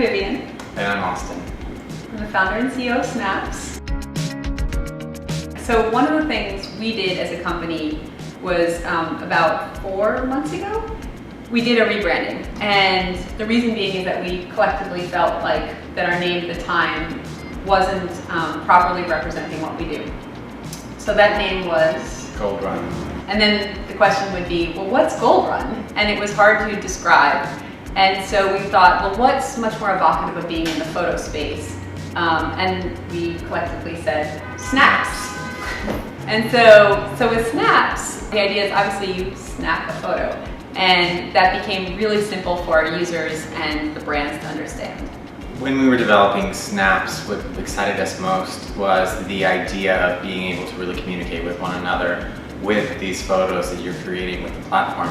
Vivian. And I'm Austin. I'm the founder and CEO of Snaps. So one of the things we did as a company was about 4 months ago, we did a rebranding. And the reason being is that we collectively felt like that our name at the time wasn't properly representing what we do. So that name was? Gold Run. And then the question would be, well, what's Gold Run? And it was hard to describe. And so we thought, well, what's much more evocative of being in the photo space? And we collectively said, Snaps. And so with Snaps, the idea is obviously you snap a photo. And that became really simple for our users and the brands to understand. When we were developing Snaps, what excited us most was the idea of being able to really communicate with one another with these photos that you're creating with the platform.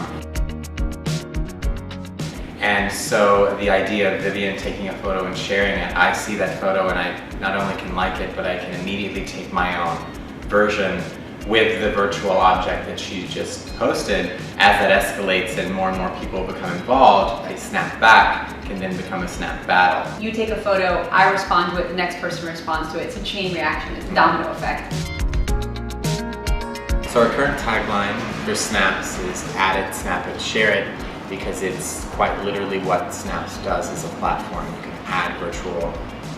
And so the idea of Vivian taking a photo and sharing it, I see that photo and I not only can like it, but I can immediately take my own version with the virtual object that she just posted. As that escalates and more people become involved, a snap back can then become a snap battle. You take a photo, I respond to it, the next person responds to it. It's a chain reaction, it's a domino effect. So our current tagline for Snaps is add it, snap it, share it, because it's quite literally what Snaps does as a platform. You can add virtual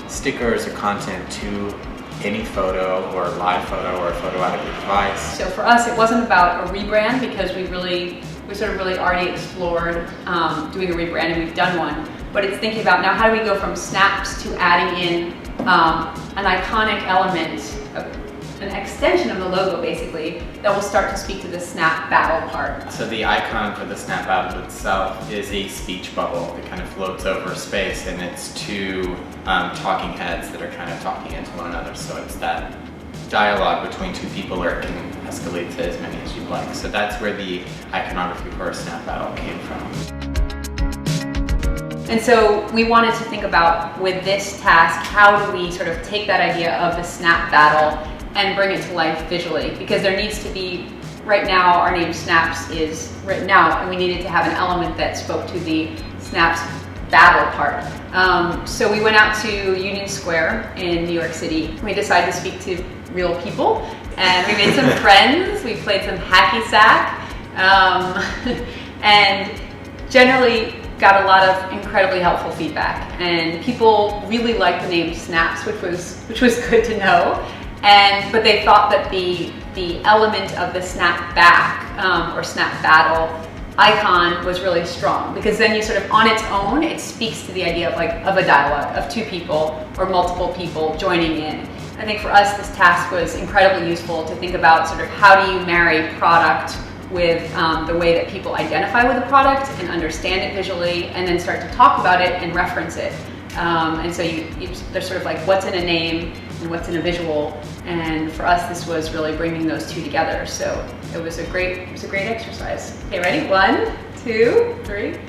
stickers or content to any photo or live photo or a photo out of your device. So for us, it wasn't about a rebrand because we sort of really already explored doing a rebrand, and we've done one. But it's thinking about now how do we go from Snaps to adding in an iconic element, an extension of the logo basically, that will start to speak to the snap battle part. So the icon for the snap battle itself is a speech bubble that kind of floats over space, and it's two talking heads that are kind of talking into one another. So it's that dialogue between two people, or it can escalate to as many as you'd like. So that's where the iconography for a snap battle came from. And so we wanted to think about, with this task, how do we sort of take that idea of the snap battle and bring it to life visually, because there needs to be, right now our name Snaps is written out and we needed to have an element that spoke to the Snaps battle part. So we went out to Union Square in New York City. We decided to speak to real people and we made some friends, we played some hacky sack, and generally got a lot of incredibly helpful feedback. And people really liked the name Snaps, which was good to know. But they thought that the element of the snap back or snap battle icon was really strong, because then you sort of on its own, it speaks to the idea of a dialogue of two people or multiple people joining in. I think for us this task was incredibly useful to think about sort of how do you marry product with the way that people identify with the product and understand it visually, and then start to talk about it and reference it. And so there's sort of like what's in a name and what's in a visual, and for us this was really bringing those two together. So it was a great exercise. Okay, ready? 1, 2, 3.